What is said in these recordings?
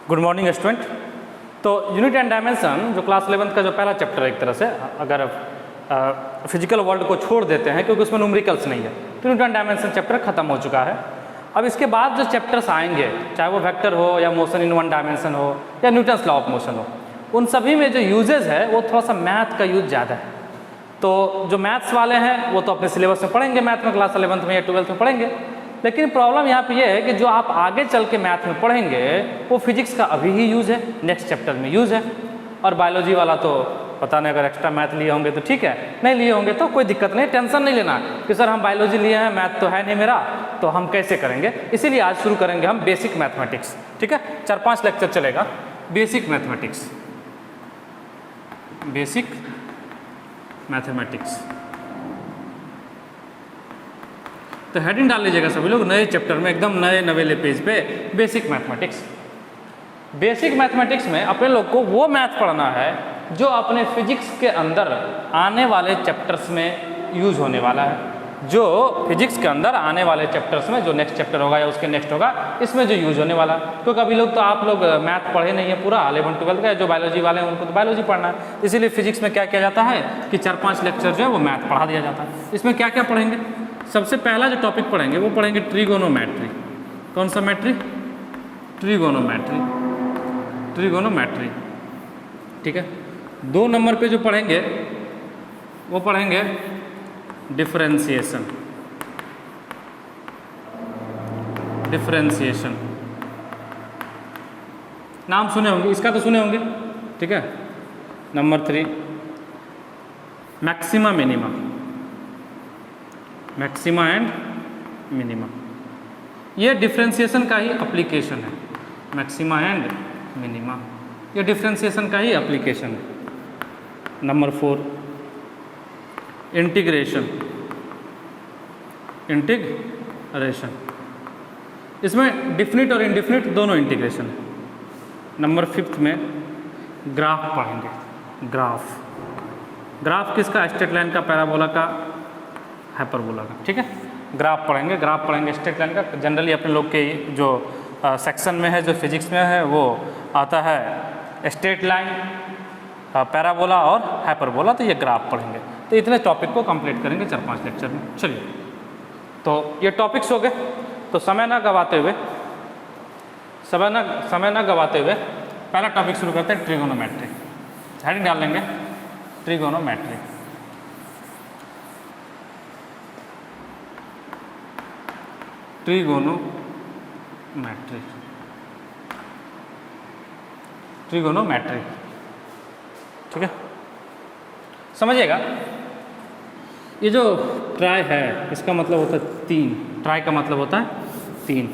Good morning student. तो unit and dimension जो class 11th का जो पहला चैप्टर है, एक तरह से अगर फिजिकल वर्ल्ड को छोड़ देते हैं क्योंकि उसमें न्यूमेरिकल्स नहीं है, तो यूनिट एंड डायमेंशन चैप्टर खत्म हो चुका है। अब इसके बाद जो चैप्टर्स आएंगे, चाहे वो वेक्टर हो या मोशन इन वन डायमेंशन हो या न्यूटन्स लॉ ऑफ मोशन हो, उन सभी में जो यूजेज है वो थोड़ा सा मैथ का यूज ज़्यादा है। तो जो मैथ्स वाले हैं वो तो अपने सिलेबस में पढ़ेंगे, मैथ में क्लास 11th में या 12th में पढ़ेंगे। लेकिन प्रॉब्लम यहाँ पे ये है कि जो आप आगे चल के मैथ में पढ़ेंगे वो फिजिक्स का अभी ही यूज़ है, नेक्स्ट चैप्टर में यूज़ है। और बायोलॉजी वाला तो पता नहीं, अगर एक्स्ट्रा मैथ लिए होंगे तो ठीक है, नहीं लिए होंगे तो कोई दिक्कत नहीं, टेंशन नहीं लेना कि सर हम बायोलॉजी लिए हैं, मैथ तो है नहीं मेरा, तो हम कैसे करेंगे। इसीलिए आज शुरू करेंगे हम बेसिक मैथमेटिक्स। ठीक है, 4-5 लेक्चर चलेगा बेसिक मैथमेटिक्स। बेसिक मैथमेटिक्स तो हेडिंग डाल लीजिएगा सभी लोग नए चैप्टर में, एकदम नए नवेले पेज पे, बेसिक मैथमेटिक्स। बेसिक मैथमेटिक्स में अपने लोग को वो मैथ पढ़ना है जो अपने फिजिक्स के अंदर आने वाले चैप्टर्स में यूज होने वाला है। जो फिजिक्स के अंदर आने वाले चैप्टर्स में, जो नेक्स्ट चैप्टर होगा या उसके नेक्स्ट होगा, इसमें जो यूज होने वाला है। क्योंकि अभी लोग तो आप लोग मैथ पढ़े नहीं है पूरा 11-12 का, जो बायोलॉजी वाले हैं उनको तो बायोलॉजी पढ़ना है। इसीलिए फिजिक्स में क्या किया जाता है कि 4-5 लेक्चर जो है वो मैथ पढ़ा दिया जाता है। इसमें क्या क्या पढ़ेंगे? सबसे पहला जो टॉपिक पढ़ेंगे वो पढ़ेंगे ट्रिगोनोमेट्री। कौन सा मैट्री? ट्रिगोनोमेट्री। ट्रिगोनोमेट्री, ठीक है। 2 नंबर पे जो पढ़ेंगे वो पढ़ेंगे डिफरेंशिएशन। डिफरेंशिएशन नाम सुने होंगे, इसका तो सुने होंगे, ठीक है। Number 3 maxima minima. Maxima and minima, ये डिफरेंशिएशन का ही एप्लीकेशन है। मैक्सिमा एंड मिनिमा, ये डिफरेंशिएशन का ही एप्लीकेशन है। Number 4 integration. इंटीग्रेशन, इसमें डिफिनिट और इनडिफिनिट दोनों इंटीग्रेशन है। नंबर 5 में ग्राफ पढ़ेंगे। ग्राफ, ग्राफ किसका? स्ट्रेट लाइन का, पैराबोला का, हाइपरबोला का, ठीक है। ग्राफ पढ़ेंगे, ग्राफ पढ़ेंगे स्ट्रेट लाइन का। जनरली अपने लोग के जो सेक्शन में है, जो फिजिक्स में है, वो आता है स्ट्रेट लाइन, पैराबोला और हाइपरबोला, तो ये ग्राफ पढ़ेंगे। तो इतने टॉपिक को कंप्लीट करेंगे 4-5 लेक्चर में। चलिए, तो ये टॉपिक्स हो गए। तो समय ना गवाते हुए पहला टॉपिक शुरू करते हैं, ट्रिगोनोमेट्री। हेडिंग डाल लेंगे ट्रिगोनोमेट्री। ट्रिगोनोमेट्री, ट्रिगोनोमेट्री, ठीक है। समझिएगा, ये जो ट्राई है इसका मतलब होता है 3। ट्राई का मतलब होता है 3।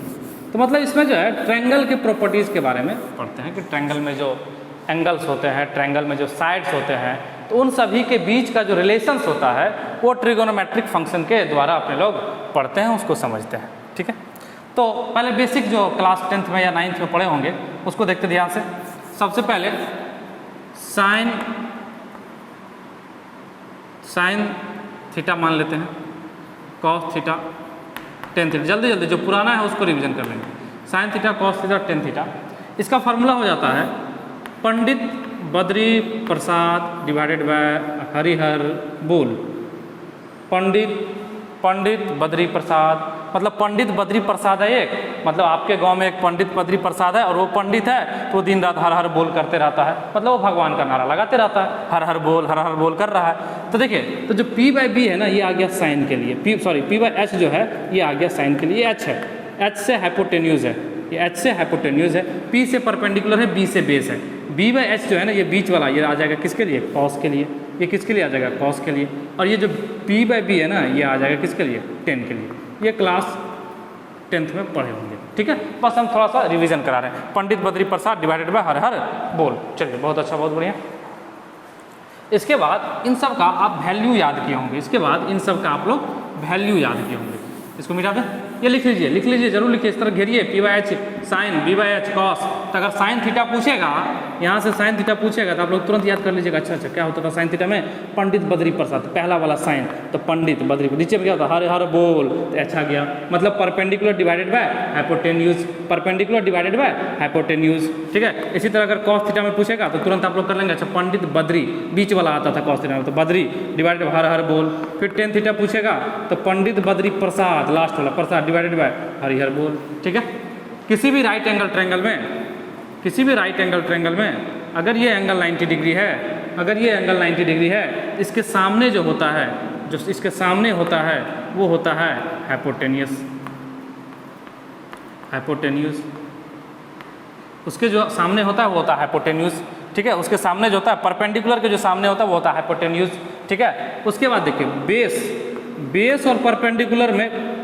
तो मतलब इसमें जो है ट्रायंगल के प्रॉपर्टीज़ के बारे में पढ़ते हैं कि ट्रायंगल में जो एंगल्स होते हैं, ट्रायंगल में जो साइड्स होते हैं, तो उन सभी के बीच का जो रिलेशंस होता है वो ट्रिगोनोमेट्रिक फंक्शन के द्वारा अपने लोग पढ़ते हैं, उसको समझते हैं, ठीक है। तो पहले बेसिक जो क्लास 10th में या 9th में पढ़े होंगे उसको देखते ध्यान से। सबसे पहले साइन थीटा मान लेते हैं, कॉस थीटा, टेन थीटा। जल्दी जल्दी जो पुराना है उसको रिवीजन कर लेंगे। Sine theta, cos theta, tan theta. इसका फॉर्मूला हो जाता है पंडित बद्री प्रसाद डिवाइडेड बाय हरिहर बोल। पंडित बद्री प्रसाद, मतलब पंडित बद्री प्रसाद है एक, मतलब आपके गांव में एक पंडित बद्री प्रसाद है और वो पंडित है तो दिन रात हर हर बोल करते रहता है, मतलब वो भगवान का नारा लगाते रहता है, हर हर बोल कर रहा है। तो देखिए, तो जो P/B है ना, ये आ गया साइन के लिए, P/H जो है ये आ गया साइन के लिए। H है, H से हाइपोटेन्यूज है, ये H से हाइपोटेन्यूज है, P से परपेंडिकुलर है, B से बेस है। B/H जो है ना, ये बीच वाला, ये आ जाएगा किसके लिए? कॉस के लिए। ये किसके लिए आ जाएगा? कॉस के लिए। और ये जो P/B है ना, ये आ जाएगा किसके लिए? टेन के लिए। ये क्लास 10th में पढ़े होंगे, ठीक है। बस हम थोड़ा सा रिवीजन करा रहे हैं। पंडित बद्री प्रसाद डिवाइडेड बाय हर हर बोल। चलिए, बहुत अच्छा, बहुत बढ़िया। इसके बाद इन सब का आप वैल्यू याद किए होंगे। इसके बाद इन सब का आप लोग वैल्यू याद किए होंगे। इसको मिटा दें, ये लिख लीजिए, जरूर लिखिए, इस तरह घेरिए। P/H sign, B/H cos. तो अगर साइन थीटा पूछेगा यहाँ से साइन थीटा पूछेगा तो आप लोग तुरंत याद कर लीजिएगा, अच्छा क्या होता था साइन थीटा में, पंडित बद्री प्रसाद, पहला वाला साइन, तो पंडित बद्री, नीचे में क्या होता हर हर बोल, तो अच्छा गया, मतलब perpendicular divided by hypotenuse, perpendicular divided by hypotenuse, ठीक है। इसी तरह अगर कॉस थीटा में पूछेगा तो तुरंत आप लोग कर लेंगे, अच्छा पंडित बद्री, बीच वाला आता था कॉस थीटा में, तो बद्री डिवाइडेड हर हर बोल। फिर टेन थीटा पूछेगा तो पंडित बद्री प्रसाद, लास्ट वाला प्रसाद डिवाइडेड बाय हरिहर बोल, ठीक है। किसी भी राइट एंगल ट्रायंगल में, किसी भी राइट एंगल ट्रायंगल में अगर ये एंगल 90 डिग्री है, अगर ये एंगल 90 डिग्री है, इसके सामने जो होता है, जो इसके सामने होता है वो होता है हाइपोटेन्यूस, हाइपोटेन्यूस, उसके जो सामने होता है वो होता है हाइपोटेन्यूस, ठीक है। उसके सामने जो होता है परपेंडिकुलर के जो सामने होता है वो होता है हाइपोटेन्यूस, ठीक है। उसके बाद देखिए बेस, बेस और परपेंडिकुलर में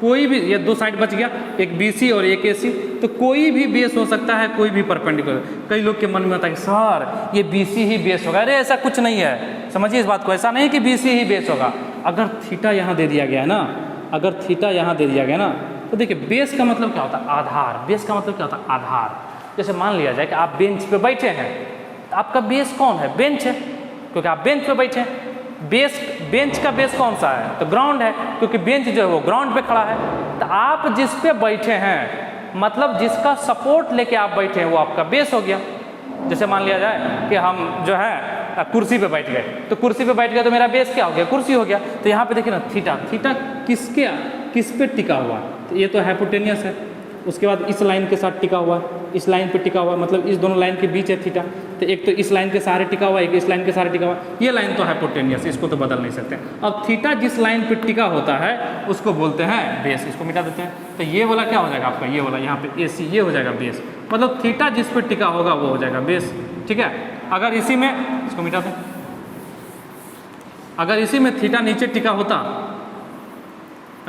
कोई भी, ये दो साइड बच गया, एक BC और एक AC, तो कोई भी बेस हो सकता है, कोई भी परपेंडिकुलर। कई लोग के मन में आता है कि सर ये BC ही बेस होगा, अरे ऐसा कुछ नहीं है, समझिए इस बात को, ऐसा नहीं कि BC ही बेस होगा। अगर थीटा यहाँ दे दिया गया है ना, अगर थीटा यहाँ दे दिया गया ना, तो देखिए बेस का मतलब क्या होता है, आधार, बेस का मतलब क्या होता है, आधार। जैसे मान लिया जाए कि आप बेंच पे बैठे हैं, तो आपका बेस कौन है, बेंच है, क्योंकि आप बेंच पे बैठे हैं। बेस, बेंच का बेस कौन सा है, तो ग्राउंड है, क्योंकि बेंच जो है वो ग्राउंड पे खड़ा है। तो आप जिस पे बैठे हैं, मतलब जिसका सपोर्ट लेके आप बैठे हैं वो आपका बेस हो गया। जैसे मान लिया जाए कि हम जो है कुर्सी पे बैठ गए, तो कुर्सी पे बैठ गए तो मेरा बेस क्या हो गया, कुर्सी हो गया। तो यहाँ पे देखिए ना थीटा, थीटा किसके, किस पे टिका हुआ, तो ये तो हाइपोटेनियस है। उसके बाद इस लाइन के साथ टिका हुआ, इस लाइन पे टिका हुआ, मतलब इस दोनों लाइन के बीच है थीटा, तो एक तो इस लाइन के सहारे टिका हुआ, एक इस लाइन के सहारे टिका हुआ, ये लाइन तो हाइपोटेनियस, इसको तो बदल नहीं सकते। अब थीटा जिस लाइन पे टिका होता है उसको बोलते हैं बेस, इसको मिटा देते हैं। तो ये वाला क्या हो जाएगा आपका, ये वाला यहाँ पे AC, ये हो जाएगा बेस, मतलब थीटा जिस पे टिका होगा वो हो जाएगा बेस, ठीक है। अगर इसी में, इसको मिटा दें, अगर इसी में थीटा नीचे टिका होता,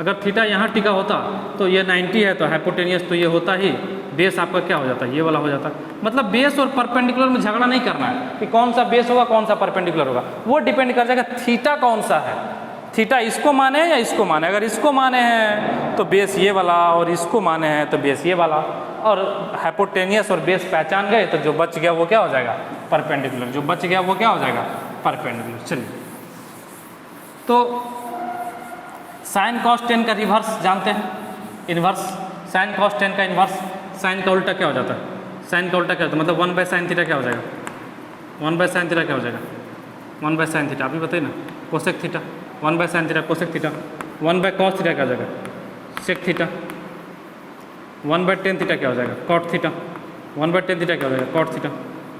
अगर थीटा यहाँ टिका होता तो ये 90 है तो हाइपोटेनियस तो ये होता ही, बेस आपका क्या हो जाता है, ये वाला हो जाता है। मतलब बेस और परपेंडिकुलर में झगड़ा नहीं करना है कि कौन सा बेस होगा कौन सा परपेंडिकुलर होगा, वो डिपेंड कर जाएगा थीटा कौन सा है, थीटा इसको माने या इसको माने। अगर इसको माने हैं तो बेस ये वाला, और इसको माने हैं तो बेस ये वाला, और हाइपोटेनियस और बेस पहचान गए तो जो बच गया वो क्या हो जाएगा, परपेंडिकुलर, जो बच गया वो क्या हो जाएगा, परपेंडिकुलर। चलिए, तो साइन कॉस टेन का रिवर्स जानते हैं, इन्वर्स, साइन कॉस टेन का इन्वर्स, साइन का उल्टा क्या हो जाता है, साइन का उल्टा क्या होता है, मतलब 1/sin थीटा क्या हो जाएगा, 1/sin थीटा क्या हो जाएगा, 1/sin थीटा, अभी बताइए ना, cosec theta, 1/sin theta cosec theta, 1/cos theta क्या हो जाएगा, सेक थीटा, 1/tan थीटा क्या हो जाएगा, कॉट थीटा, 1/tan थीटा क्या हो जाएगा, कॉट थीटा,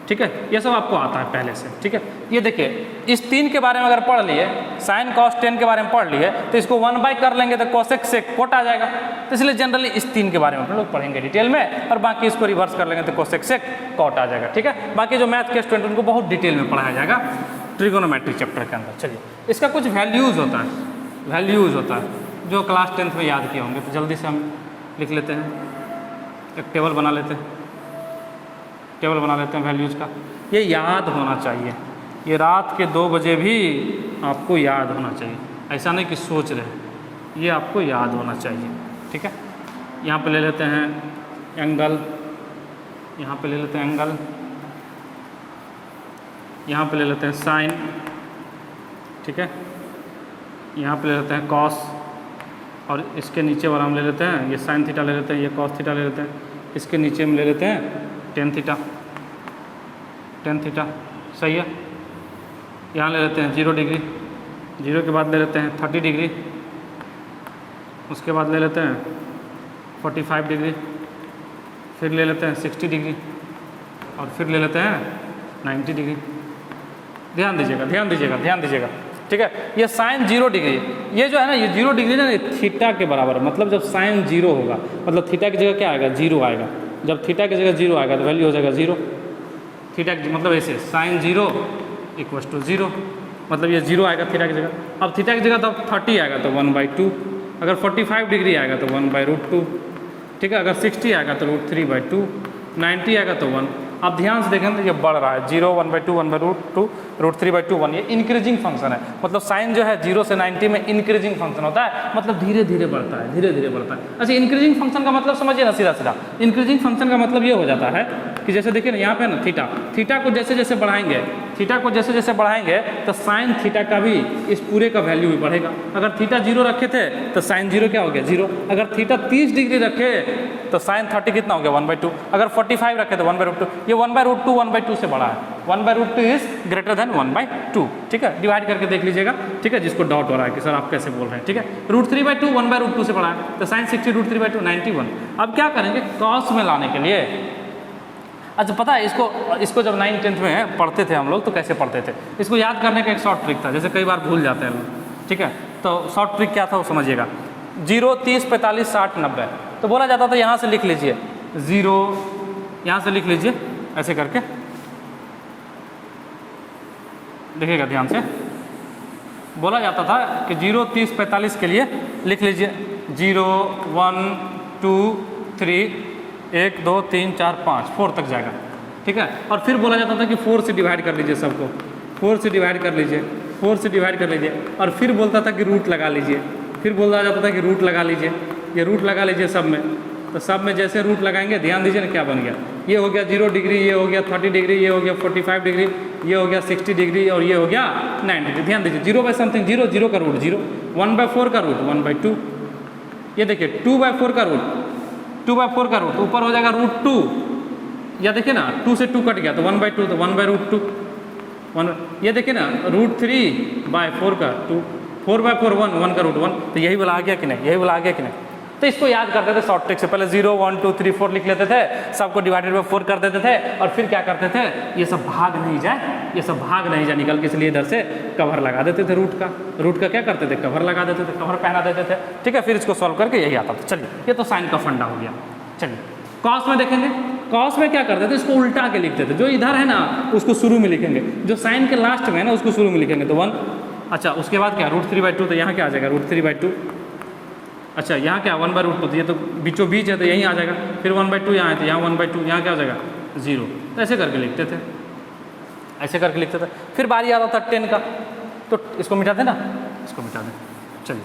ठीक है। ये सब आपको आता है पहले से, ठीक है। ये देखिए इस तीन के बारे में अगर पढ़ लिए, साइन कॉस टेन के बारे में पढ़ लिए, तो इसको 1/, कर लेंगे तो कोसेक सेक कोट आ जाएगा। तो इसलिए जनरली इस तीन के बारे में हम लोग पढ़ेंगे डिटेल में, और बाकी इसको रिवर्स कर लेंगे तो कोसेक सेक कोट आ जाएगा, ठीक है। बाकी जो मैथ के स्टूडेंट उनको बहुत डिटेल में पढ़ाया जाएगा ट्रिगोनोमेट्री चैप्टर के अंदर। चलिए, इसका कुछ वैल्यूज़ होता है, वैल्यूज़ होता है जो क्लास 10th में याद किए होंगे, तो जल्दी से हम लिख लेते हैं, एक टेबल बना लेते हैं, टेबल बना लेते हैं वैल्यूज़ का। ये याद होना चाहिए, ये रात के 2 बजे भी आपको याद होना चाहिए, ऐसा नहीं कि सोच रहे, ये आपको याद होना चाहिए, ठीक है। यहाँ पे ले लेते हैं एंगल, यहाँ पे ले लेते हैं एंगल, यहाँ पे ले लेते हैं साइन, ठीक है, यहाँ पे ले लेते हैं कॉस, और इसके नीचे वाला हम ले लेते हैं ये साइन थीटा ले लेते हैं, ये कॉस थीटा ले लेते हैं, इसके नीचे हम ले लेते हैं टेन थीटा, टेन थीटा, सही है। यहाँ ले लेते हैं 0 डिग्री, 0 के बाद ले लेते हैं 30 डिग्री, उसके बाद ले लेते हैं 45 डिग्री, फिर ले लेते हैं 60 डिग्री, और फिर ले लेते हैं 90 डिग्री। ध्यान दीजिएगा, ध्यान दीजिएगा, ध्यान दीजिएगा, ठीक है। ये साइन 0 डिग्री, ये जो है ना, ये 0 डिग्री ना, ये थीटा के बराबर, मतलब जब साइन 0 होगा, मतलब थीटा की जगह क्या आएगा, 0 आएगा। जब थीटा की जगह 0 आएगा तो वैल्यू हो जाएगा 0, थीटा मतलब ऐसे साइन 0 = 0, मतलब ये 0 आएगा थीटा की जगह। अब थीटा की जगह तो 30 आएगा तो 1/2, अगर 45 डिग्री आएगा तो 1/√2, ठीक है। अगर 60 आएगा तो √3/2, 90 आएगा तो 1। आप ध्यान से देखें तो ये बढ़ रहा है, 0 1/2 1/√2 √3/2 1, ये इंक्रीजिंग फंक्शन है। मतलब साइन जो है 0 से 90 में इंक्रीजिंग फंक्शन होता है, मतलब धीरे धीरे बढ़ता है, धीरे धीरे बढ़ता है। अच्छा, इंक्रीजिंग फंक्शन का मतलब समझिए ना सीधा सीधा। इंक्रीजिंग फंक्शन का मतलब ये हो जाता है कि जैसे देखिए ना यहाँ पे ना थीटा को जैसे जैसे बढ़ाएंगे, थीटा को जैसे जैसे बढ़ाएंगे तो साइन थीटा का भी इस पूरे का वैल्यू भी बढ़ेगा। अगर थीटा 0 रखे थे तो साइन 0 क्या हो गया 0। अगर थीटा 30 डिग्री रखे तो साइन 30 कितना हो गया 1/2। अगर 45 रखे तो 1/√2। ये 1/√2 1/2 से बड़ा है, 1/√2 इज ग्रेटर देन 1/2। ठीक है, डिवाइड करके देख लीजिएगा। ठीक है, जिसको डाउट हो रहा है कि सर आप कैसे बोल रहे हैं। ठीक है, √3/2 1/√2 से बड़ा है, तो साइन 60 √3/2 91। अब क्या करेंगे कॉस में लाने के लिए। अच्छा पता है इसको जब 9th 10th में पढ़ते थे हम लोग तो कैसे पढ़ते थे, इसको याद करने का एक शॉर्ट ट्रिक था, जैसे कई बार भूल जाते हैं लोग। ठीक है, तो शॉर्ट ट्रिक क्या था वो समझिएगा। 0 30 45 60 90 तो बोला जाता था यहाँ से लिख लीजिए 0, यहाँ से लिख लीजिए ऐसे करके, देखिएगा ध्यान से। बोला जाता था कि 0 30 45 के लिए लिख लीजिए 0 1 2 3 1 2 3 4 5 4 तक जाएगा। ठीक है, और फिर बोला जाता था कि 4 से डिवाइड कर लीजिए सबको, 4 से डिवाइड कर लीजिए, 4 से डिवाइड कर लीजिए, और फिर बोलता था कि रूट लगा लीजिए, फिर बोला जाता था कि रूट लगा लीजिए, ये रूट लगा लीजिए सब में। तो सब में जैसे रूट लगाएंगे ध्यान दीजिए ना क्या बन गया, ये हो गया 0 डिग्री, ये हो गया 30 डिग्री, ये हो गया 45 डिग्री, ये हो गया 60 डिग्री, और ये हो गया 90 डिग्री। ध्यान दीजिए 0 बाई समथिंग 0, 0 का रूट 0, 1/4 का रूट 1/2, ये देखिए 2/4 का रूट 2/4 का रूट ऊपर हो जाएगा √2, या देखिए ना 2 से 2 कट गया तो 1/2, तो 1/√2 1। ये देखिए ना √3/4 का 2, 4/4 1 का √1, तो यही वाला आ गया कि नहीं, यही वाला आ गया कि नहीं। तो इसको याद करते थे शॉर्ट ट्रिक से, पहले 0 1 2 3 4 लिख लेते थे, सबको डिवाइडेड बाय 4 कर देते थे, और फिर क्या करते थे ये सब भाग नहीं जाए, ये सब भाग नहीं जाए निकल के, इसलिए इधर से कवर लगा देते थे रूट का क्या करते थे कवर लगा देते थे, कवर पहना देते थे। ठीक है, फिर इसको सॉल्व करके यही आता था। चलिए ये तो साइन का फंडा हो गया। चलिए कॉस में देखेंगे, कॉस में क्या करते थे इसको उल्टा के लिखते थे, जो इधर है ना उसको शुरू में लिखेंगे, जो साइन के लास्ट में है ना उसको शुरू में लिखेंगे, तो 1। अच्छा उसके बाद क्या √3/2, तो यहाँ क्या आ जाएगा √3/2। अच्छा यहाँ क्या 1/√2, तो ये तो बीचों बीच है तो यहीं आ जाएगा, फिर 1/2 यहाँ है तो यहाँ 1/2, यहाँ क्या आ जाएगा 0। तो ऐसे करके लिखते थे, ऐसे करके लिखते थे। फिर बारी आता था 10 का, तो इसको मिटा देना, इसको मिटा दें। चलिए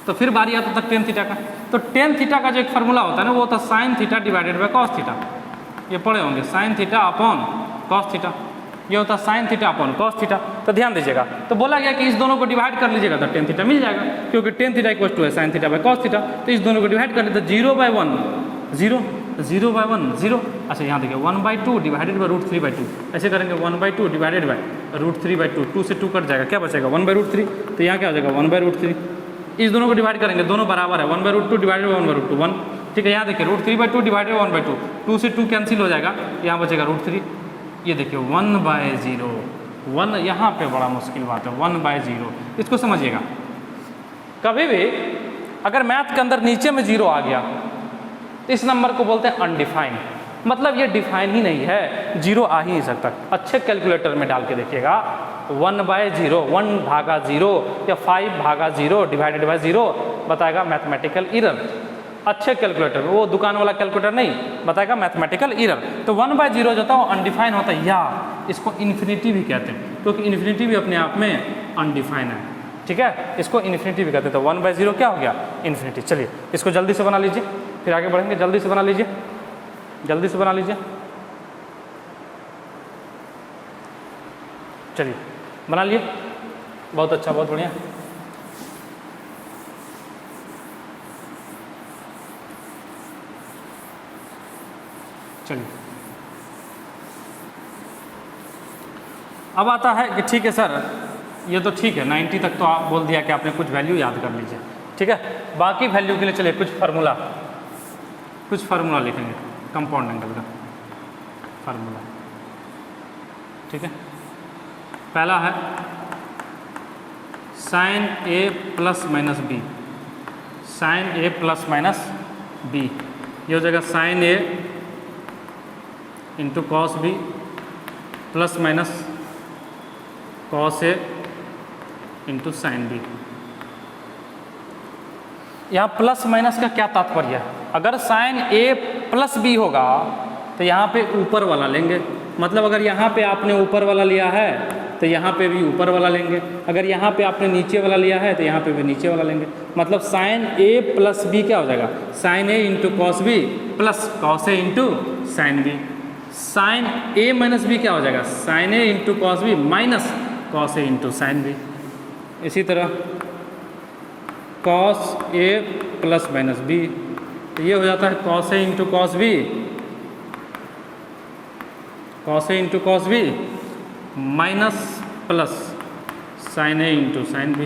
तो फिर बारी आता था 10 थीटा का, तो 10 थीटा का जो एक फार्मूला होता है ना वो होता है sine theta divided by cos theta. ये पढ़े होंगे sine theta upon cos theta, ये होता है sine theta upon cos theta. तो ध्यान दीजिएगा, तो बोला गया कि इस दोनों को डिवाइड कर लीजिएगा तो 10 थीटा मिल जाएगा, क्योंकि 10 थीटा इक्वल टू है sine theta by cos theta. तो इस दोनों को डिवाइड कर लेते 0/1 0, 0/1 0। अच्छा यहाँ देखिए 1/2 डिवाइडेड बाय √3/2, ऐसे करेंगे 1/2 डिवाइडेड बाय √3/2, 2 से 2 कट जाएगा, क्या बचेगा 1/√3, तो यहाँ क्या हो जाएगा 1/√3। इस दोनों को डिवाइड करेंगे, दोनों बराबर है, 1/√2 डिवाइडेड बाय 1/√2 1। ठीक है, यहाँ देखिए √3/2 डिवाइडेड बाय 1/2, 2 से 2 कैंसिल हो जाएगा, यहाँ बचेगा √3। ये देखिए 1/0, 1 यहाँ पे बड़ा मुश्किल बात है 1/0, इसको समझिएगा। कभी भी अगर मैथ के अंदर नीचे में 0 आ गया तो इस नंबर को बोलते हैं अनडिफाइंड, मतलब ये डिफाइन ही नहीं है, 0 आ ही नहीं सकता। अच्छे कैलकुलेटर में डाल के देखिएगा 1/0, 1/0 या 5/0 डिवाइडेड बाय 0 बताएगा मैथमेटिकल इरर। अच्छे कैलकुलेटर में, वो दुकान वाला कैलकुलेटर नहीं, बताएगा मैथमेटिकल इरर। तो 1/0 जो था वो अनडिफाइन होता है, या इसको इन्फिनिटी भी कहते हैं, क्योंकि इन्फिनिटी भी अपने आप में अनडिफाइन है। ठीक है, इसको इन्फिनिटी भी कहते हैं। तो 1/0 क्या हो गया इन्फिनिटी। चलिए इसको जल्दी से बना लीजिए, फिर आगे बढ़ेंगे। जल्दी से बना लीजिए, जल्दी से बना लीजिए। चलिए बना लिए, बहुत अच्छा, बहुत बढ़िया। चलिए अब आता है कि ठीक है सर ये तो ठीक है 90 तक तो आप बोल दिया कि आपने कुछ वैल्यू याद कर लीजिए। ठीक है, बाकी वैल्यू के लिए चलिए कुछ फार्मूला लिखेंगे, कंपाउंड एंगल का फार्मूला। ठीक है, पहला है sine A plus minus B, sine A plus minus B, ये हो जाएगा sine A into cos B plus minus cos A into sine B. यहाँ प्लस माइनस का क्या तात्पर्य है, अगर साइन ए प्लस बी होगा तो यहाँ पे ऊपर वाला लेंगे, मतलब अगर यहाँ पे आपने ऊपर वाला लिया है तो यहाँ पे भी ऊपर वाला लेंगे, अगर यहाँ पे आपने नीचे वाला लिया है तो यहाँ पे भी नीचे वाला लेंगे। मतलब साइन ए प्लस बी क्या हो जाएगा, sine A into cos B plus cos A into sine B. Sine A minus B क्या हो जाएगा, sine A into cos B minus cos A into sine B. इसी तरह cos A plus minus B, तो ये हो जाता है cos A into cos B, cos A into cos B minus plus sine A into sine B,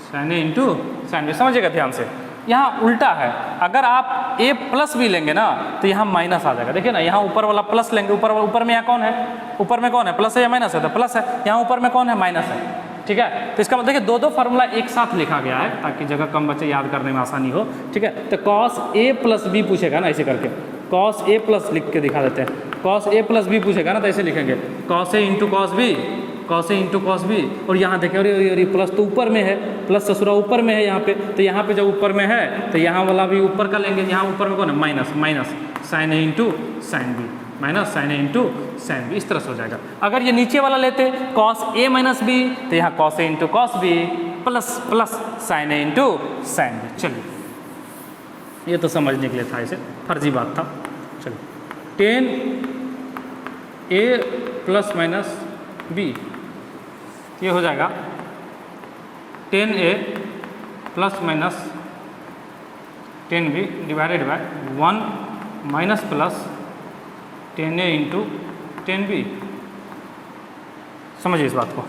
sine A into sine B. समझिएगा ध्यान से, यहाँ उल्टा है, अगर आप a प्लस भी लेंगे ना तो यहाँ माइनस आ जाएगा। देखिए ना, यहाँ ऊपर वाला प्लस लेंगे, ऊपर में यहाँ कौन है, ऊपर में कौन है, प्लस है या माइनस है, तो प्लस है। यहाँ ऊपर में कौन है, माइनस है। ठीक है, तो इसका मतलब देखिए दो फार्मूला एक साथ लिखा गया है ताकि जगह कम बचे, याद करने में आसानी हो। ठीक है, तो कॉस a प्लस बी पूछेगा ना, ऐसे करके कॉस a प्लस लिख के दिखा देते हैं। कॉस a प्लस बी पूछेगा ना तो ऐसे लिखेंगे cos a into cos B, cos A into cos B. और यहाँ देखें अरे प्लस तो ऊपर में है, प्लस ससुरा ऊपर में है यहाँ पे, तो यहाँ पे जब ऊपर में है तो यहाँ वाला भी ऊपर का लेंगे। यहाँ ऊपर में कौन है, minus, minus sine A into sine B, minus sine A into sine B. इस तरह से हो जाएगा। अगर ये नीचे वाला लेते कॉस ए माइनस बी तो यहाँ cos A into cos B plus plus sine A into sine B. चलिए, ये तो समझने के लिए था, इसे फर्जी बात था। चलिए, ten A plus minus B, ये हो जाएगा ten A plus minus ten B divided by 1 minus plus ten A into ten B. समझिए इस बात को,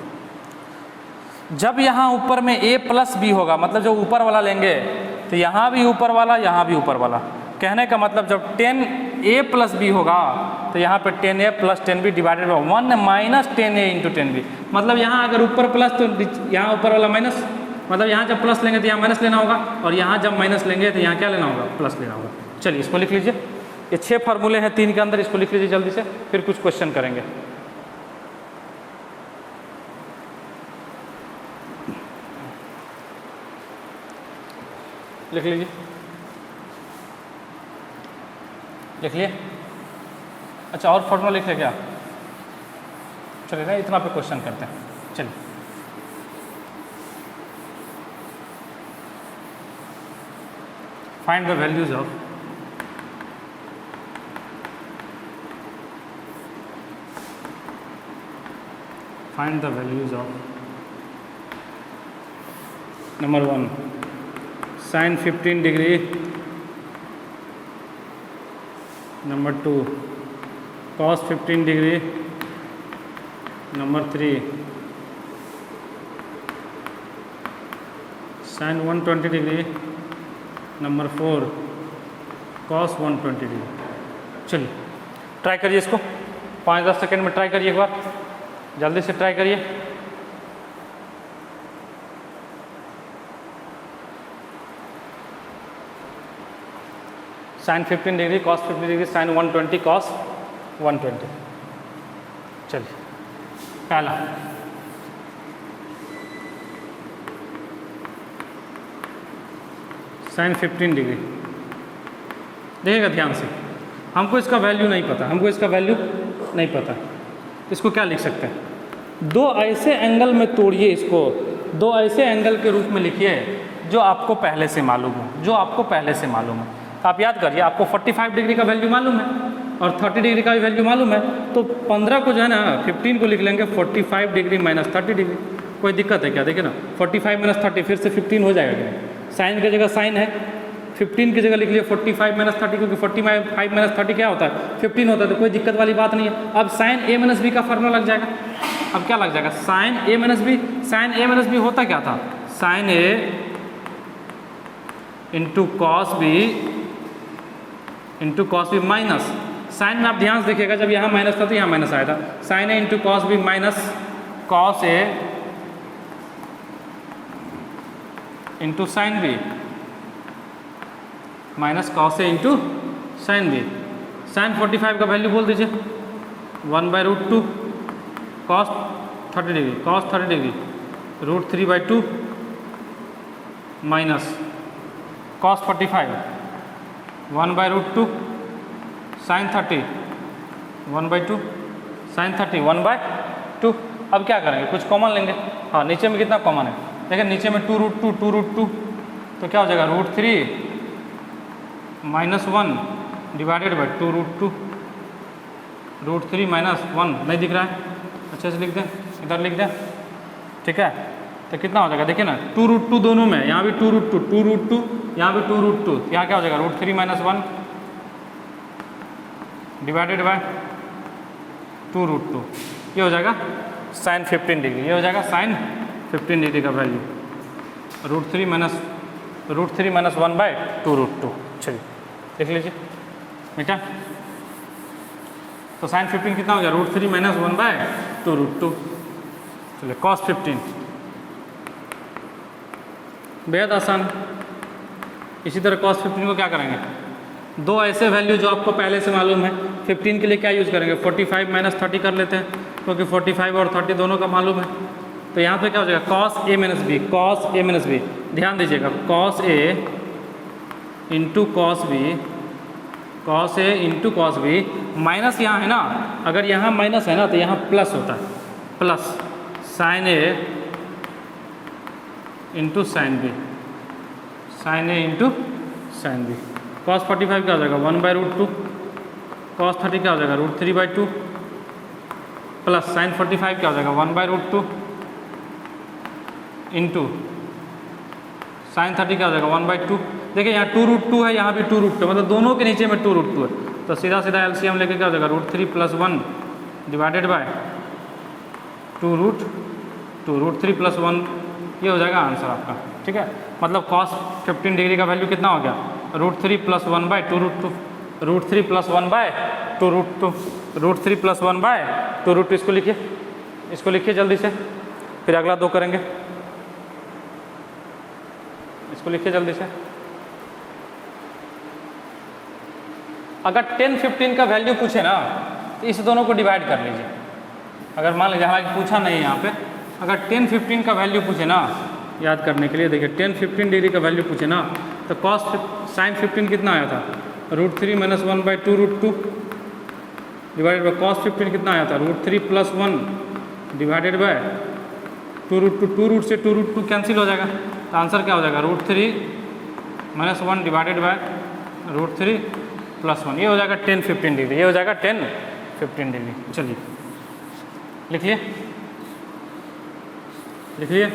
जब यहाँ ऊपर में a प्लस बी होगा, मतलब जो ऊपर वाला लेंगे तो यहाँ भी ऊपर वाला, यहाँ भी ऊपर वाला। कहने का मतलब जब 10a प्लस बी होगा तो यहाँ पे 10a plus 10b divided by 1 minus 10a into 10b। मतलब यहाँ अगर ऊपर प्लस तो यहाँ ऊपर वाला माइनस, मतलब यहाँ जब प्लस लेंगे तो यहाँ माइनस लेना होगा, और यहाँ जब माइनस लेंगे तो यहाँ क्या लेना होगा, प्लस लेना होगा। चलिए इसको लिख लीजिए, ये 6 फार्मूले हैं 3 के अंदर, इसको लिख लीजिए जल्दी से, फिर कुछ क्वेश्चन करेंगे। लिख लीजिए, लिख लिए? अच्छा, और फॉर्मूला लिख ले क्या? चलिए ना, इतना पे क्वेश्चन करते हैं। चलिए, find the values of number 1 sine 15 degree, number 2 cos 15 degree, number 3 sine 120 degree, number 4 cos 120 degree. चलिए ट्राई करिए इसको, 5-10 सेकेंड में ट्राई करिए, एक बार जल्दी से ट्राई करिए। Sine 15 degree, cos 15 degree, sine 120, cos 120। चलिए, पहला साइन 15 डिग्री, देखिएगा ध्यान से, हमको इसका वैल्यू नहीं पता, इसको क्या लिख सकते हैं, दो ऐसे एंगल में तोड़िए इसको, दो ऐसे एंगल के रूप में लिखिए जो आपको पहले से मालूम हो, तो आप याद करिए, आपको 45 डिग्री का वैल्यू मालूम है और 30 डिग्री का भी वैल्यू मालूम है, तो 15 को जो है ना 15 को लिख लेंगे 45 डिग्री माइनस 30 डिग्री। कोई दिक्कत है क्या? देखिए ना, 45 माइनस 30 फिर से 15 हो जाएगा क्या? साइन की जगह साइन है, 15 की जगह लिख लिए 45 माइनस 30, क्योंकि 45 माइनस 30 क्या होता है, 15 होता है, तो कोई दिक्कत वाली बात नहीं है। अब साइन ए माइनस बी का फॉर्मूला लग जाएगा। अब क्या लग जाएगा, sine A minus B, sine A minus B होता क्या था, sine A into cos B minus, sine में आप ध्यान से देखिएगा, जब यहाँ माइनस था तो यहाँ माइनस आया था, sine A into cos B minus cos A into sine B minus cos A into sine B. Sine 45 का वैल्यू बोल दीजिए 1/√2 cos 30 degree, cos 30 degree √3/2 minus cos 45 1/√2 sine 30 1/2 sine 30 1/2। अब क्या करेंगे, कुछ कॉमन लेंगे। हाँ, नीचे में कितना कॉमन है, देखिए नीचे में 2√2 तो क्या हो जाएगा √3 - 1 डिवाइडेड बाई 2√2। √3 - 1 नहीं दिख रहा है, अच्छे से लिख दें, इधर लिख दें, ठीक है। तो कितना हो जाएगा, देखिए ना 2√2 दोनों में, यहाँ भी 2√2 यहाँ भी 2√2, यहाँ क्या हो जाएगा √3 - 1 डिवाइडेड बाय 2√2। ये हो जाएगा साइन 15 डिग्री, ये हो जाएगा साइन 15 डिग्री का वैल्यू, √3 - 1/2√2। चलिए देख लीजिए बेटा, तो साइन 15 कितना हो गया √3 - 1/2√2। चलिए cos 15 बेहद आसान। इसी तरह cos 15 को क्या करेंगे, दो ऐसे वैल्यू जो आपको पहले से मालूम है। 15 के लिए क्या यूज़ करेंगे, 45 - 30 कर लेते हैं, क्योंकि 45 और 30 दोनों का मालूम है। तो यहाँ पे क्या हो जाएगा cos A - B, cos A - B, ध्यान दीजिएगा cos A into cos B, cos A into cos B, minus यहाँ है ना, अगर यहाँ माइनस है ना तो यहाँ प्लस होता है, plus sine A into sine B, sine A into sine B। cos 45 क्या हो जाएगा 1/√2, cos 30 क्या हो जाएगा √3/2, प्लस साइन 45 क्या हो जाएगा 1/√2 इंटू साइन 30 क्या हो जाएगा 1/2। देखिए यहाँ 2√2 है, यहाँ भी 2√2, मतलब दोनों के नीचे में 2√2 है, तो सीधा सीधा एलसीएम लेके क्या हो जाएगा √3 + 1 डिवाइडेड बाय 2√2, √3 + 1, ये हो जाएगा आंसर आपका, ठीक है। मतलब cos 15 डिग्री का वैल्यू कितना हो गया √3 + 1/2√2, √3 + 1/2√2, √3 + 1/2√2। इसको लिखिए, इसको लिखिए जल्दी से, फिर अगला दो करेंगे। इसको लिखिए जल्दी से। अगर 10 15 का वैल्यू पूछे ना तो इस दोनों को डिवाइड कर लीजिए। अगर मान लीजिए, हालांकि पूछा नहीं है यहाँ पे, अगर 10 15 का वैल्यू पूछे ना, याद करने के लिए देखिए 10 15 डिग्री का वैल्यू पूछे ना, तो cos साइन 15 कितना आया था √3 - 1/2√2 डिवाइडेड बाय cos 15 कितना आया था √3 + 1 डिवाइडेड बाय 2√2, 2 रूट से 2√2 कैंसिल हो जाएगा, तो आंसर क्या हो जाएगा √3 - 1 डिवाइडेड बाय √3 + 1। ये हो जाएगा 10 15 डिग्री, ये हो जाएगा 10 15 डिग्री। चलिए लिख लिए, लिख लिए,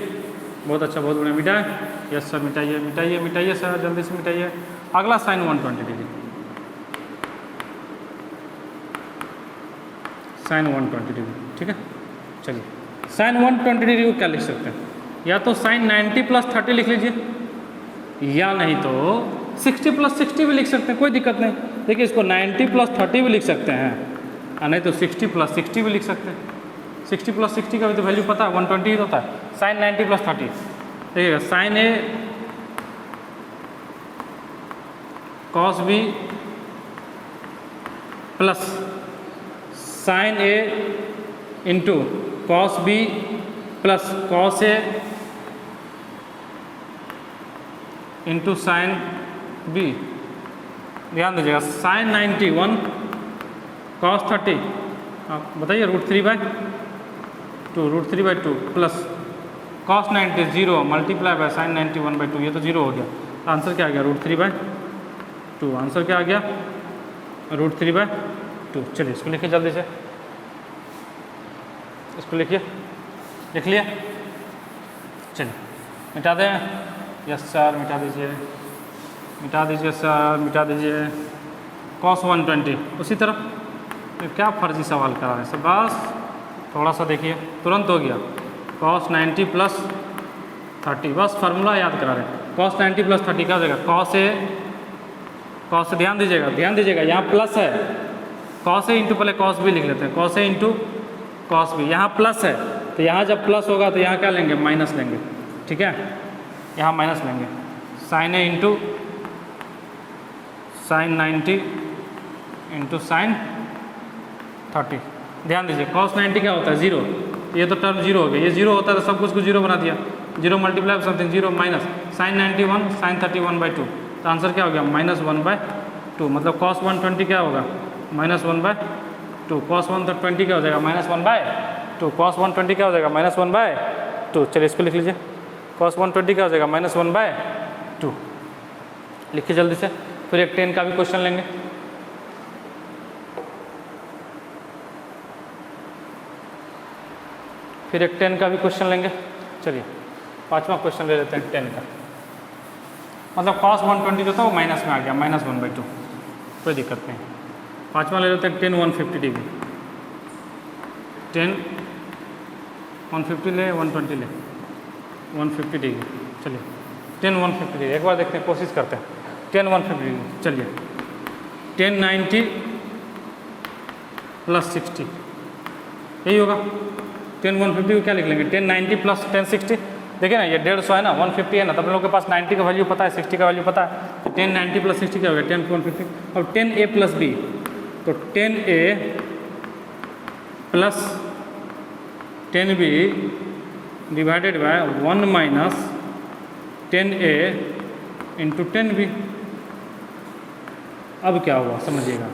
बहुत अच्छा, बहुत बढ़िया, मिटाए, यस सर, मिटाइए मिटाइए मिटाइए सर, जल्दी से मिटाइए। अगला साइन 120 डिग्री, साइन 120 डिग्री, ठीक है। चलिए साइन 120 डिग्री को क्या लिख सकते हैं, या तो साइन 90 + 30 लिख लीजिए, या नहीं तो 60 + 60 भी लिख सकते हैं, कोई दिक्कत नहीं। देखिए इसको 90 + 30 भी लिख सकते हैं, और नहीं तो 60 + 60 भी लिख सकते हैं। 60 + 60 का भी तो वैल्यू पता है 120 ही होता है। साइन 90 + 30, देखिएगा sine A cos B plus sine A into cos B plus cos A into sine B। ध्यान दीजिएगा साइन 91 cos 30, आप बताइए √3/2, √3/2 plus cos 90 0 multiply by sine 91/2, ये तो 0 हो गया, तो आंसर क्या आ गया √3/2। आंसर क्या आ गया √3/2। चलिए इसको लिखिए जल्दी से, इसको लिखिए, लिख लिया। चलिए मिटा दें, यस सर मिटा दीजिए, मिटा दीजिए सर, मिटा दीजिए। cos 120 उसी तरह, क्या फर्जी सवाल करा रहे हैं सर, बस थोड़ा सा देखिए, तुरंत हो गया। cos 90 + 30, बस फार्मूला याद करा रहे हैं। cos 90 + 30 क्या हो जाएगा, cos ध्यान दीजिएगा, ध्यान दीजिएगा, यहाँ प्लस है, cos A इंटू पहले cos B लिख लेते हैं, cos A into cos B, यहाँ प्लस है, तो यहाँ जब प्लस होगा तो यहाँ क्या लेंगे, माइनस लेंगे, ठीक है, यहाँ माइनस लेंगे। Sine A into sine 90 into sine 30, ध्यान दीजिए cos 90 क्या होता है 0, ये तो टर्म 0 हो गया, ये 0 होता है तो सब कुछ को 0 बना दिया, 0 multiply something 0 minus sine 91 sine 31/2, तो आंसर क्या हो गया -1/2, मतलब cos 120 क्या होगा -1/2। 2 cos 1 तो 20 क्या हो जाएगा -1/2 cos 120 क्या हो जाएगा -1/2। चलिए इसको लिख लीजिए, cos 120 क्या हो जाएगा -1/2। लिखिए जल्दी से। फिर एक 10 का भी क्वेश्चन लेंगे। फिर एक 10 का भी क्वेश्चन लेंगे। चलिए 5वां क्वेश्चन ले लेते हैं 10 का। मतलब cos 120 जो था वो माइनस में आ गया, -1/2, कोई दिक्कत नहीं। 5वां ले लेते हैं 10 150 डिग्री। 10 150 ले, 120 ले, 150 डिग्री। चलिए 10 150 डिग्री एक बार देखते हैं, कोशिश करते हैं। 10 150 डिग्री। चलिए 10 90 + 60 यही होगा। 10 150 को क्या लिख लेंगे 10 90 + 10 60। देखिए ना ये 150 है ना, 150 है ना, तब हम लोग के पास 90 का वैल्यू पता है, 60 का वैल्यू पता है। तो 10 90 + 60 क्या हो गया 10 150। और 10a + b, तो 10a + 10b divided by 1 - 10a × 10b। अब क्या हुआ समझिएगा,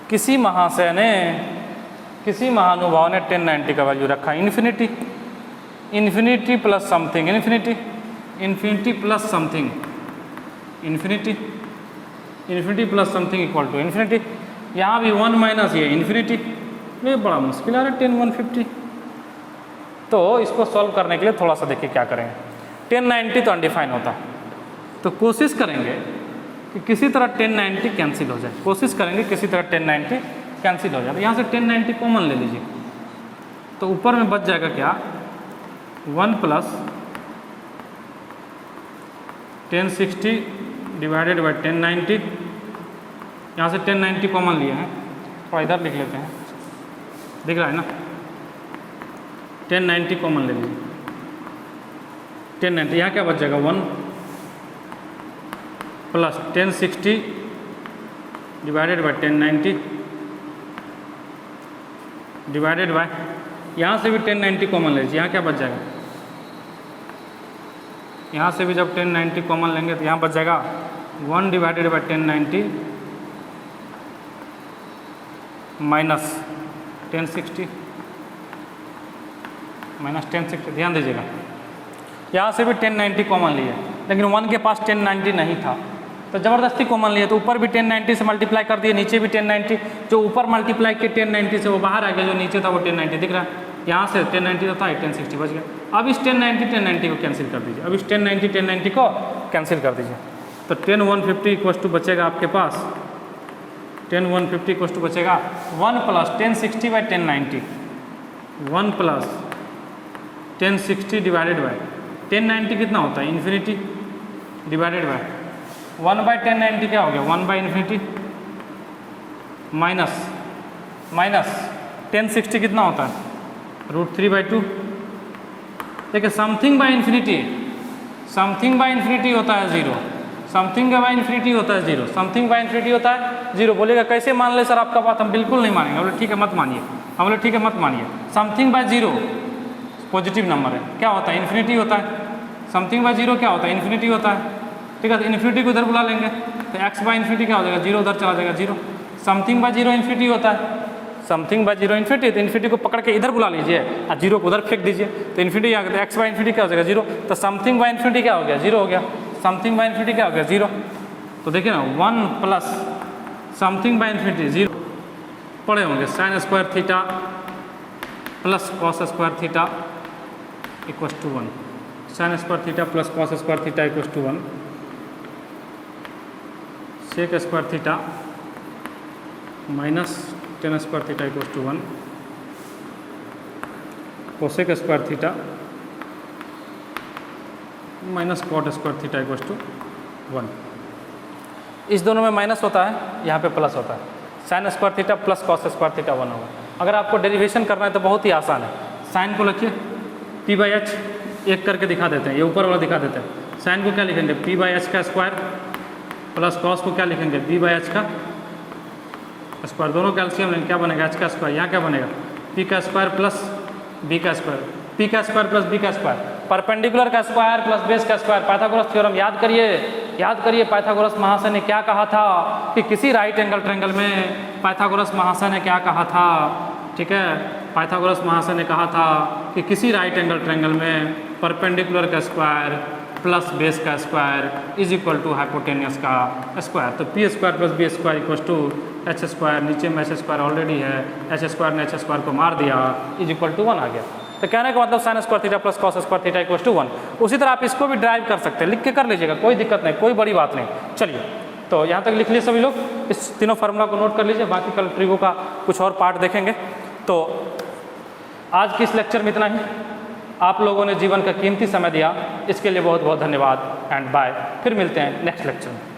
किसी महानुभाव ने 10 90 का वैल्यू रखा infinity plus something infinity plus something infinity plus something equal to infinity. यहाँ भी 1 - ये इन्फिनिटी। ये बड़ा मुश्किल आ रहा है 10 150। तो इसको सॉल्व करने के लिए थोड़ा सा देखिए क्या करेंगे। 10 90 तो अनडिफाइन होता है, तो कोशिश करेंगे कि किसी तरह 10 90 कैंसिल हो जाए। कोशिश करेंगे किसी तरह 10 90 कैंसिल हो जाए। तो यहाँ से 10 90 कॉमन ले लीजिए, तो ऊपर में बच जाएगा क्या 1 + 10 60 डिवाइडेड बाई 10 90। यहाँ से 10 90 कॉमन लिए हैं, थोड़ा इधर लिख लेते हैं, दिख रहा है ना। 10 90 कॉमन ले लीजिए, 10 90 यहाँ क्या बच जाएगा 1 + 10 60 डिवाइडेड बाई 10 90 डिवाइडेड बाय, यहाँ से भी 10 90 कॉमन ले लीजिए, यहाँ क्या बच जाएगा, यहाँ से भी जब 10 90 कॉमन लेंगे तो यहाँ बच जाएगा 1 डिवाइडेड बाई 10 90 माइनस 10 60 ध्यान दीजिएगा। यहाँ से भी 10 90 कॉमन लिए, लेकिन 1 के पास 10 90 नहीं था, तो ज़बरदस्ती कॉमन लिए, तो ऊपर भी 10 90 से मल्टीप्लाई कर दिए, नीचे भी 10 90। जो ऊपर मल्टीप्लाई किए 10 90 से वो बाहर आ गया, जो नीचे था वो 10 90 दिख रहा है। यहाँ से 10 90 तो था, 10 60 बच गया। अब इस 10 90 को कैंसिल कर दीजिए, अब इस 10 90 को कैंसिल कर दीजिए, तो 10 150 = बचेगा आपके पास 10 150 = बचेगा 1 + 10 60 बाई 10 90, 1 + 10 60 डिवाइडेड बाई 10 90 कितना होता है इन्फिनिटी डिवाइडेड बाय 1/10 90 क्या हो गया 1/∞ माइनस 10 60 कितना होता है √3/2। देखिए समथिंग बाय इन्फिनिटी होता है 0, समथिंग बाय इन्फिनिटी होता है 0, समथिंग बाय इन्फिनिटी होता है 0। बोलेगा कैसे मान ले सर आपका बात, हम बिल्कुल नहीं मानेंगे। हम बोले ठीक है मत मानिए, हम बोले ठीक है मत मानिए। समथिंग बाय 0 पॉजिटिव नंबर है, क्या होता है इन्फिनिटी होता है। समथिंग बाय 0 क्या होता है इन्फिनिटी होता है, ठीक है। तो इन्फिनिटी को इधर बुला लेंगे, तो x/∞ क्या हो जाएगा 0, उधर चला जाएगा 0। समथिंग बाय 0 इन्फिनिटी होता है, समथिंग बाय 0 इन्फिनिटी, तो इन्फिनिटी को पकड़ के इधर बुला लीजिए और 0 को उधर फेंक दीजिए, तो इन्फिनिटी आ गया। x/∞ क्या हो जाएगा 0, तो समथिंग बाय इन्फिनिटी क्या हो गया 0 हो गया, समथिंग बाय इन्फिनिटी क्या हो गया 0। तो देखिए ना 1 + समथिंग बाय इन्फिनिटी 0 पढ़े होंगे sin² θ + cos² θ = 1, sin² θ + cos² θ = 1, sec² θ - tan² θ = 1, cosec² θ - cot² θ = 1। इस दोनों में माइनस होता है, यहाँ पे प्लस होता है। sin² θ + cos² θ 1 होगा। अगर आपको डेरिवेशन करना है तो बहुत ही आसान है। साइन को लिखिए p/h, एक करके दिखा देते हैं, ये ऊपर वाला दिखा देते हैं। साइन को क्या लिखेंगे p/h² प्लस कॉस को क्या लिखेंगे b/h², दोनों कैल्शियम लेंगे, क्या बनेगा h²। यहाँ क्या बनेगा p² + b², p² + b², perpendicular का स्क्वायर प्लस बेस का स्क्वायर। पाइथागोरस थ्योरम याद करिए, याद करिए पाइथागोरस महाशय ने क्या कहा था कि किसी राइट एंगल ट्रायंगल में पाइथागोरस महाशय ने क्या कहा था, ठीक है, पाइथागोरस महाशय ने कहा था कि किसी राइट एंगल ट्रायंगल में परपेंडिकुलर का स्क्वायर प्लस बेस का square is equal to hypotenuse का स्क्वायर। तो P square plus B square equal to H square, नीचे में एच स्क्वायर ऑलरेडी है, एच स्क्वायर ने एच स्क्वायर को मार दिया, इज इक्वल टू 1 आ गया। तो कहने का मतलब sine square theta plus cos square theta equal to 1। उसी तरह आप इसको भी ड्राइव कर सकते हैं, लिख के कर लीजिएगा, कोई दिक्कत नहीं, कोई बड़ी बात नहीं। चलिए तो यहाँ तक लिख लिए सभी लोग, इस तीनों फार्मूला को नोट कर लीजिए, बाकी कल ट्रिगो का कुछ और पार्ट देखेंगे। तो आज की इस लेक्चर में इतना ही। आप लोगों ने जीवन का कीमती समय दिया, इसके लिए बहुत बहुत धन्यवाद एंड बाय। फिर मिलते हैं नेक्स्ट लेक्चर में।